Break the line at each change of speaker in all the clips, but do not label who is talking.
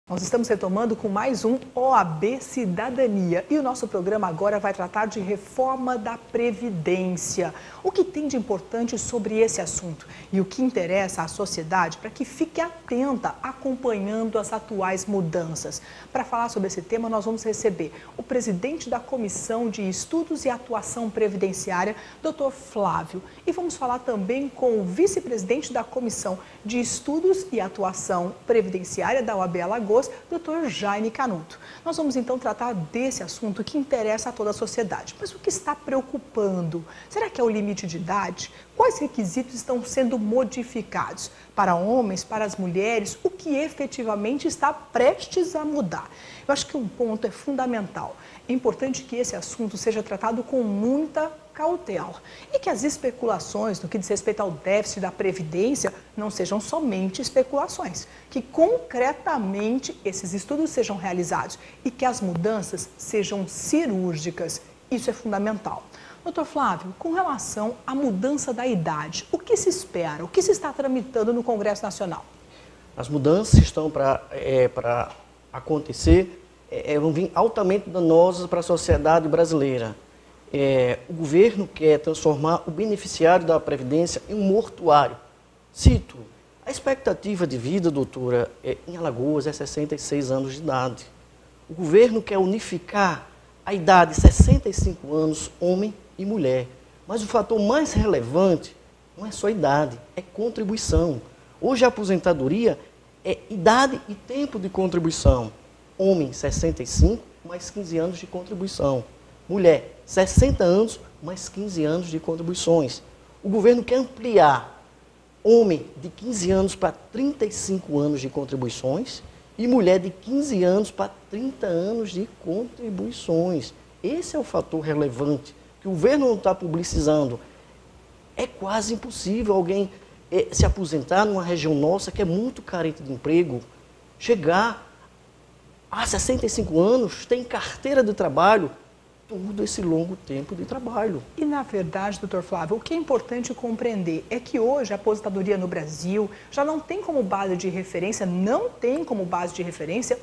Nós estamos retomando com mais um OAB Cidadania e o nosso programa agora vai tratar de reforma da Previdência. O que tem de importante sobre esse assunto e o que interessa à sociedade para que fique atenta acompanhando as atuais mudanças. Para falar sobre esse tema, nós vamos receber o presidente da Comissão de Estudos e Atuação Previdenciária, Dr. Flávio. E vamos falar também com o vice-presidente da Comissão de Estudos e Atuação Previdenciária da OAB Alagoas, Dr. Jaime Canuto. Nós vamos então tratar desse assunto que interessa a toda a sociedade. Mas o que está preocupando? Será que é o limite de idade? Quais requisitos estão sendo modificados? Para homens, para as mulheres, o que efetivamente está prestes a mudar? Eu acho que um ponto é fundamental. É importante que esse assunto seja tratado com muita cautela e que as especulações no que diz respeito ao déficit da Previdência não sejam somente especulações, que concretamente esses estudos sejam realizados e que as mudanças sejam cirúrgicas. Isso é fundamental. Doutor Flávio, com relação à mudança da idade, o que se espera? O que se está tramitando no Congresso Nacional?
As mudanças estão para acontecer, vão vir altamente danosas para a sociedade brasileira. O governo quer transformar o beneficiário da Previdência em um mortuário. Cito, a expectativa de vida, doutora, em Alagoas é 66 anos de idade. O governo quer unificar a idade de 65 anos, homem e mulher. Mas o fator mais relevante não é só idade, é contribuição. Hoje a aposentadoria é idade e tempo de contribuição. Homem, 65, mais 15 anos de contribuição. Mulher, 60 anos, mais 15 anos de contribuições. O governo quer ampliar homem de 15 anos para 35 anos de contribuições e mulher de 15 anos para 30 anos de contribuições. Esse é o fator relevante que o governo não está publicizando. É quase impossível alguém se aposentar numa região nossa que é muito carente de emprego, chegar a 65 anos, tem carteira de trabalho, todo esse longo tempo de trabalho.
E, na verdade, doutor Flávio, o que é importante compreender é que hoje a aposentadoria no Brasil já não tem como base de referência,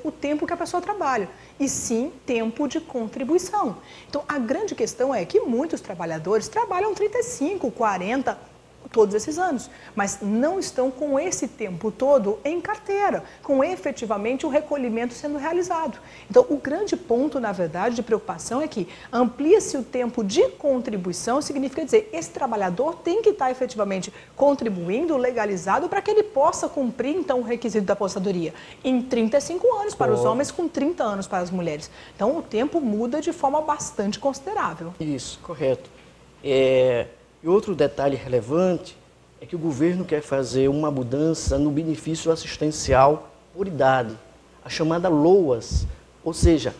o tempo que a pessoa trabalha, e sim tempo de contribuição. Então, a grande questão é que muitos trabalhadores trabalham 35, 40, todos esses anos, mas não estão com esse tempo todo em carteira, com efetivamente o recolhimento sendo realizado. Então, o grande ponto, na verdade, de preocupação é que amplia-se o tempo de contribuição, significa dizer, esse trabalhador tem que estar efetivamente contribuindo, legalizado, para que ele possa cumprir, então, o requisito da aposentadoria em 35 anos para os homens, com 30 anos para as mulheres. Então, o tempo muda de forma bastante considerável.
Isso, correto. E outro detalhe relevante é que o governo quer fazer uma mudança no benefício assistencial por idade, a chamada LOAS, ou seja,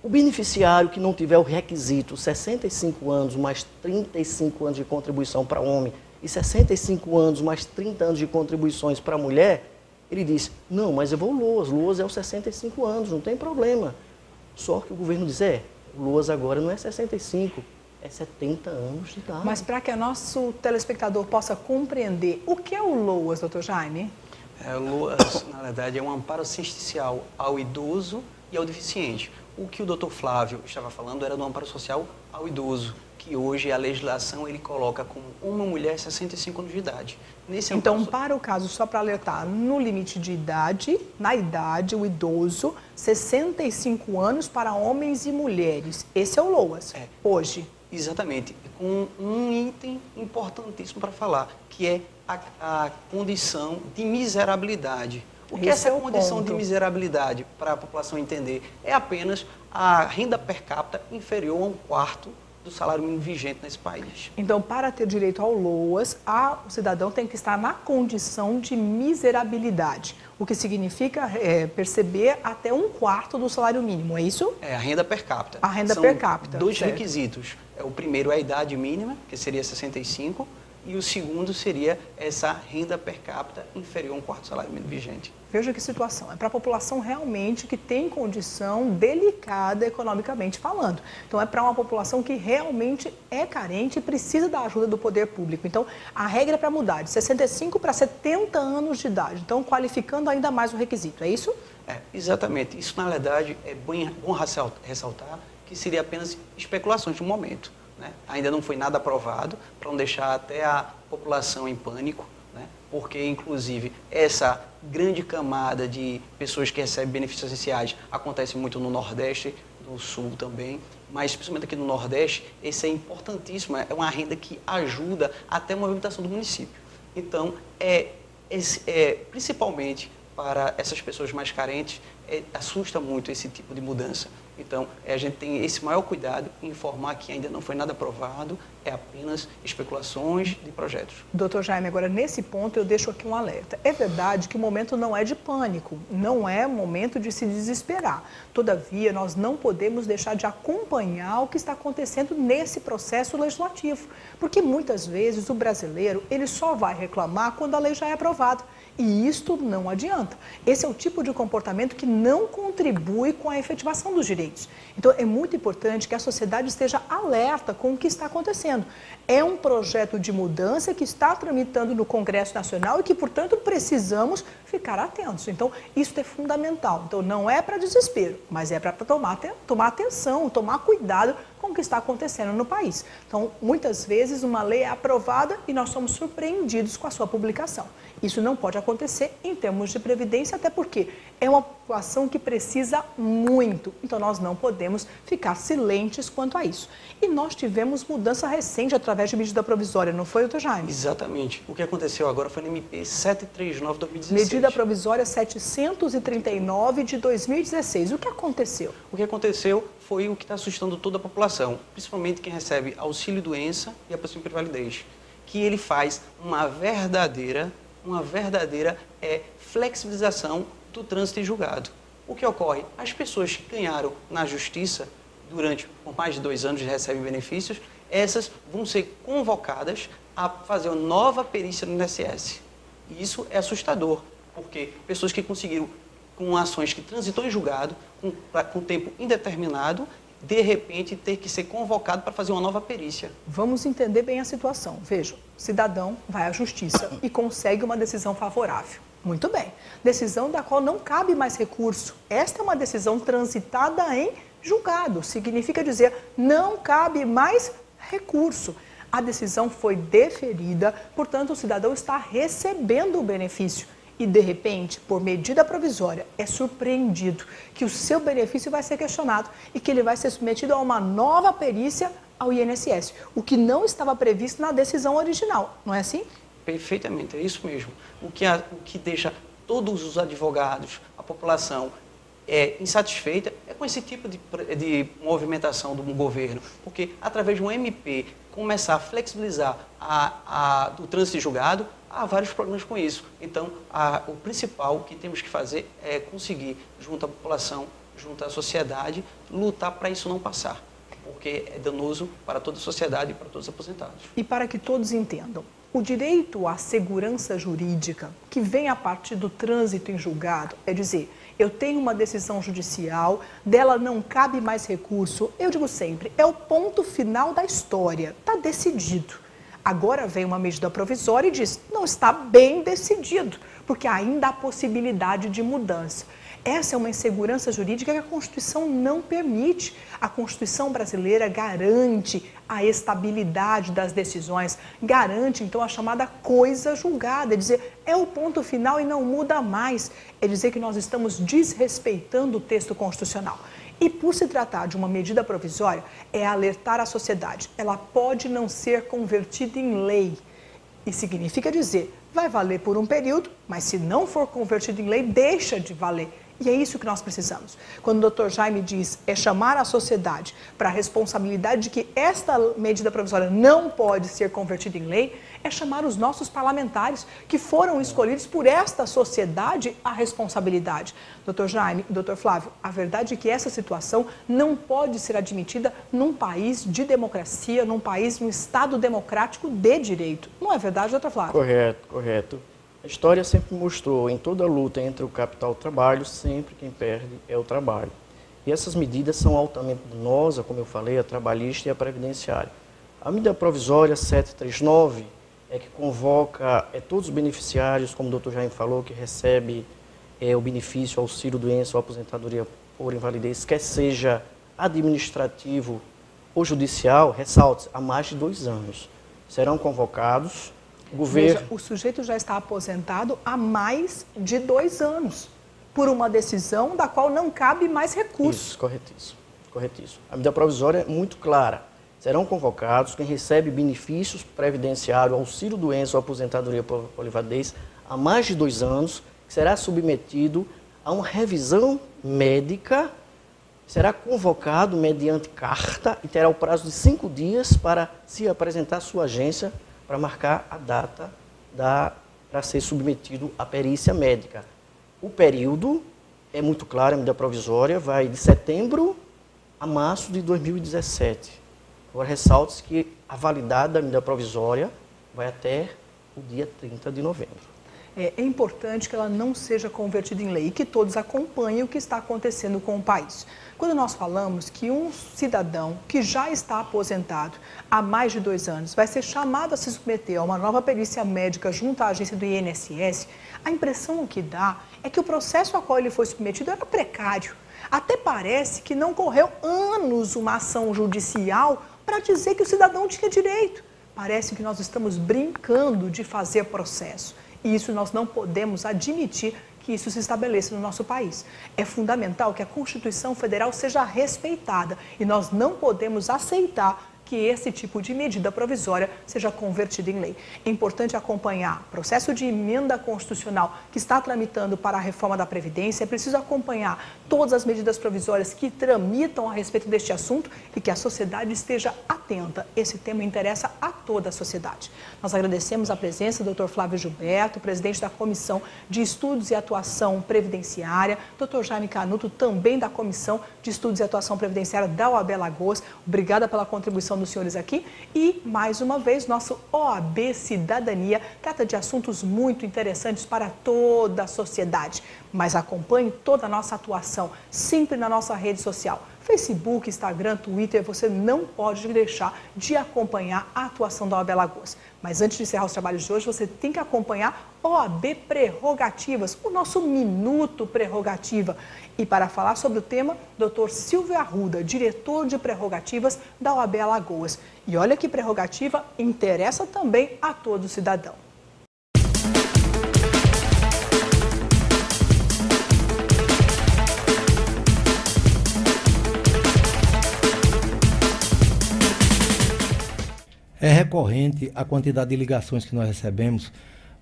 o beneficiário que não tiver o requisito 65 anos mais 35 anos de contribuição para homem e 65 anos mais 30 anos de contribuições para mulher, ele diz, não, mas eu vou LOAS, LOAS é os 65 anos, não tem problema. Só que o governo diz, o LOAS agora não é 65, é 70 anos de idade.
Mas para que o nosso telespectador possa compreender, o que é o LOAS, doutor Jaime?
O LOAS, na verdade, é um amparo assistencial ao idoso e ao deficiente. O que o doutor Flávio estava falando era do amparo social ao idoso, que hoje a legislação ele coloca como uma mulher 65 anos de idade.
Então, para o caso, só para alertar, no limite de idade, na idade, o idoso, 65 anos para homens e mulheres. Esse é o LOAS, hoje.
Exatamente, com um item importantíssimo para falar, que é a condição de miserabilidade. O que é essa condição de miserabilidade, para a população entender? É apenas a renda per capita inferior a 1/4 do salário mínimo vigente nesse país.
Então, para ter direito ao LOAS, o cidadão tem que estar na condição de miserabilidade, o que significa perceber até 1/4 do salário mínimo, é isso?
É a renda per capita.
A renda per capita.
Dois requisitos. O primeiro é a idade mínima, que seria 65, e o segundo seria essa renda per capita inferior a um quarto salário mínimo vigente.
Veja que situação, é para a população realmente que tem condição delicada economicamente falando. Então é para uma população que realmente é carente e precisa da ajuda do poder público. Então a regra é para mudar de 65 para 70 anos de idade, então qualificando ainda mais o requisito, é isso?
Exatamente. Isso, na verdade, é bom ressaltar que seria apenas especulações de um momento, né? Ainda não foi nada aprovado, para não deixar até a população em pânico, né? Porque, inclusive, essa grande camada de pessoas que recebem benefícios essenciais acontece muito no Nordeste, no Sul também, mas principalmente aqui no Nordeste, esse é importantíssimo, é uma renda que ajuda até a movimentação do município. Então, principalmente para essas pessoas mais carentes, assusta muito esse tipo de mudança. Então, a gente tem esse maior cuidado em informar que ainda não foi nada aprovado, é apenas especulações de projetos.
Doutor Jaime, agora nesse ponto eu deixo aqui um alerta. É verdade que o momento não é de pânico, não é momento de se desesperar. Todavia, nós não podemos deixar de acompanhar o que está acontecendo nesse processo legislativo, porque muitas vezes o brasileiro ele só vai reclamar quando a lei já é aprovada. E isto não adianta. Esse é o tipo de comportamento que não contribui com a efetivação dos direitos. Então, é muito importante que a sociedade esteja alerta com o que está acontecendo. É um projeto de mudança que está tramitando no Congresso Nacional e que, portanto, precisamos ficar atentos. Então, isso é fundamental. Então, não é para desespero, mas é para tomar atenção, tomar cuidado com o que está acontecendo no país. Então, muitas vezes, uma lei é aprovada e nós somos surpreendidos com a sua publicação. Isso não pode acontecer em termos de previdência, até porque é uma população que precisa muito. Então, nós não podemos ficar silentes quanto a isso. E nós tivemos mudança recente através de medida provisória, não foi, doutor Jaime?
Exatamente. O que aconteceu agora foi na MP 739/2016.
Medida provisória 739 de 2016. O que aconteceu?
O que aconteceu foi o que está assustando toda a população, principalmente quem recebe auxílio-doença e a pessoa por invalidez, que ele faz uma verdadeira flexibilização do trânsito em julgado. O que ocorre? As pessoas que ganharam na justiça por mais de 2 anos e recebem benefícios, essas vão ser convocadas a fazer uma nova perícia no INSS. E isso é assustador, porque pessoas que conseguiram, com ações que transitou em julgado, com tempo indeterminado, de repente ter que ser convocado para fazer uma nova perícia.
Vamos entender bem a situação. Veja, o cidadão vai à justiça e consegue uma decisão favorável. Muito bem. Decisão da qual não cabe mais recurso. Esta é uma decisão transitada em julgado. Significa dizer, não cabe mais recurso. A decisão foi deferida, portanto, o cidadão está recebendo o benefício. E, de repente, por medida provisória, é surpreendido que o seu benefício vai ser questionado e que ele vai ser submetido a uma nova perícia ao INSS, o que não estava previsto na decisão original, não é assim?
Perfeitamente, é isso mesmo. O que deixa todos os advogados, a população insatisfeita é com esse tipo de movimentação do governo, porque através de um MP começar a flexibilizar o trânsito de julgado, há vários problemas com isso. Então, o principal que temos que fazer é conseguir, junto à população, junto à sociedade, lutar para isso não passar, porque é danoso para toda a sociedade e para todos os aposentados.
E para que todos entendam, o direito à segurança jurídica, que vem a partir do trânsito em julgado, é dizer, eu tenho uma decisão judicial, dela não cabe mais recurso, eu digo sempre, é o ponto final da história, está decidido. Agora vem uma medida provisória e diz, não está bem decidido, porque ainda há possibilidade de mudança. Essa é uma insegurança jurídica que a Constituição não permite. A Constituição brasileira garante a estabilidade das decisões, garante, então, a chamada coisa julgada, é dizer, é o ponto final e não muda mais. É dizer que nós estamos desrespeitando o texto constitucional. E por se tratar de uma medida provisória, é alertar a sociedade. Ela pode não ser convertida em lei. E significa dizer, vai valer por um período, mas se não for convertido em lei, deixa de valer. E é isso que nós precisamos. Quando o Dr. Jaime diz chamar a sociedade para a responsabilidade de que esta medida provisória não pode ser convertida em lei, é chamar os nossos parlamentares que foram escolhidos por esta sociedade à responsabilidade. Dr. Jaime, Dr. Flávio, a verdade é que essa situação não pode ser admitida num país de democracia, num país, num Estado democrático de direito. Não é verdade, Dr. Flávio?
Correto, correto. A história sempre mostrou, em toda a luta entre o capital e o trabalho, sempre quem perde é o trabalho. E essas medidas são altamente danosas, como eu falei, a trabalhista e a previdenciária. A medida provisória 739 é que convoca todos os beneficiários, como o Dr. Jaime falou, que recebe o benefício, auxílio doença ou aposentadoria por invalidez, quer seja administrativo ou judicial, ressalte, há mais de 2 anos. Serão convocados.
Veja, o sujeito já está aposentado há mais de 2 anos, por uma decisão da qual não cabe mais recurso.
Isso, corretíssimo, corretíssimo. A medida provisória é muito clara. Serão convocados quem recebe benefícios previdenciários, auxílio doença ou aposentadoria por invalidez há mais de 2 anos, que será submetido a uma revisão médica, será convocado mediante carta e terá o prazo de 5 dias para se apresentar à sua agência para marcar a data para ser submetido à perícia médica. O período é muito claro, a medida provisória vai de setembro a março de 2017. Agora, ressalte-se que a validade da medida provisória vai até o dia 30 de novembro.
É importante que ela não seja convertida em lei e que todos acompanhem o que está acontecendo com o país. Quando nós falamos que um cidadão que já está aposentado há mais de 2 anos vai ser chamado a se submeter a uma nova perícia médica junto à agência do INSS, a impressão que dá é que o processo a qual ele foi submetido era precário. Até parece que não correu anos uma ação judicial para dizer que o cidadão tinha direito. Parece que nós estamos brincando de fazer processo. E isso nós não podemos admitir que isso se estabeleça no nosso país. É fundamental que a Constituição Federal seja respeitada e nós não podemos aceitar que esse tipo de medida provisória seja convertida em lei. É importante acompanhar o processo de emenda constitucional que está tramitando para a reforma da Previdência. É preciso acompanhar todas as medidas provisórias que tramitam a respeito deste assunto e que a sociedade esteja atenta. Esse tema interessa a toda a sociedade. Nós agradecemos a presença do Dr. Flávio Gilberto, presidente da Comissão de Estudos e Atuação Previdenciária, Dr. Jaime Canuto, também da Comissão de Estudos e Atuação Previdenciária da OAB Alagoas. Obrigada pela contribuição dos senhores aqui e, mais uma vez, nosso OAB Cidadania trata de assuntos muito interessantes para toda a sociedade. Mas acompanhe toda a nossa atuação, sempre na nossa rede social. Facebook, Instagram, Twitter, você não pode deixar de acompanhar a atuação da OAB Alagoas. Mas antes de encerrar os trabalhos de hoje, você tem que acompanhar OAB Prerrogativas, o nosso Minuto Prerrogativa. E para falar sobre o tema, Dr. Silvio Arruda, diretor de Prerrogativas da OAB Alagoas. E olha que prerrogativa interessa também a todo cidadão.
É recorrente a quantidade de ligações que nós recebemos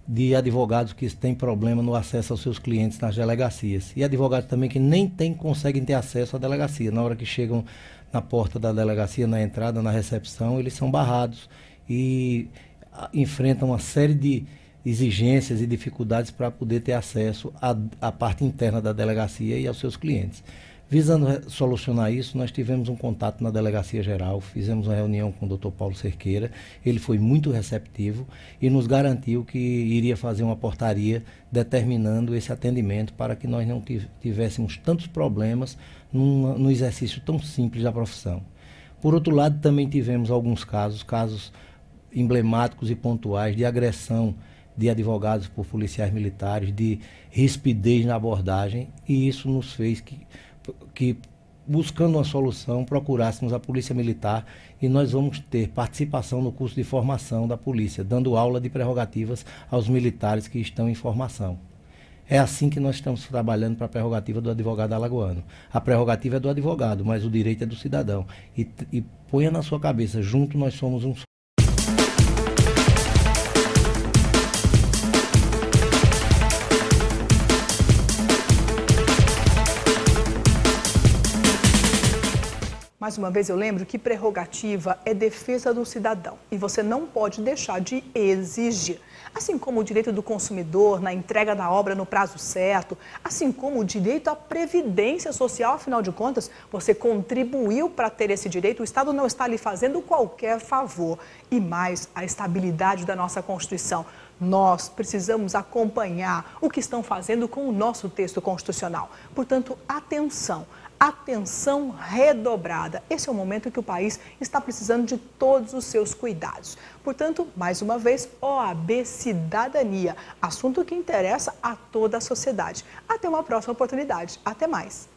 de advogados que têm problema no acesso aos seus clientes nas delegacias. E advogados também que nem conseguem ter acesso à delegacia. Na hora que chegam na porta da delegacia, na entrada, na recepção, eles são barrados e enfrentam uma série de exigências e dificuldades para poder ter acesso à parte interna da delegacia e aos seus clientes. Visando solucionar isso, nós tivemos um contato na Delegacia Geral, fizemos uma reunião com o Dr. Paulo Cerqueira, ele foi muito receptivo e nos garantiu que iria fazer uma portaria determinando esse atendimento para que nós não tivéssemos tantos problemas no exercício tão simples da profissão. Por outro lado, também tivemos alguns casos emblemáticos e pontuais de agressão de advogados por policiais militares, de rispidez na abordagem, e isso nos fez que buscando uma solução, procurássemos a Polícia Militar e nós vamos ter participação no curso de formação da Polícia, dando aula de prerrogativas aos militares que estão em formação. É assim que nós estamos trabalhando para a prerrogativa do advogado alagoano. A prerrogativa é do advogado, mas o direito é do cidadão. E ponha na sua cabeça, junto nós somos um só.
Mais uma vez eu lembro que prerrogativa é defesa do cidadão e você não pode deixar de exigir. Assim como o direito do consumidor na entrega da obra no prazo certo, assim como o direito à previdência social, afinal de contas, você contribuiu para ter esse direito, o Estado não está lhe fazendo qualquer favor. E mais, a estabilidade da nossa Constituição. Nós precisamos acompanhar o que estão fazendo com o nosso texto constitucional. Portanto, atenção. Atenção redobrada. Esse é o momento em que o país está precisando de todos os seus cuidados. Portanto, mais uma vez, OAB Cidadania, assunto que interessa a toda a sociedade. Até uma próxima oportunidade. Até mais.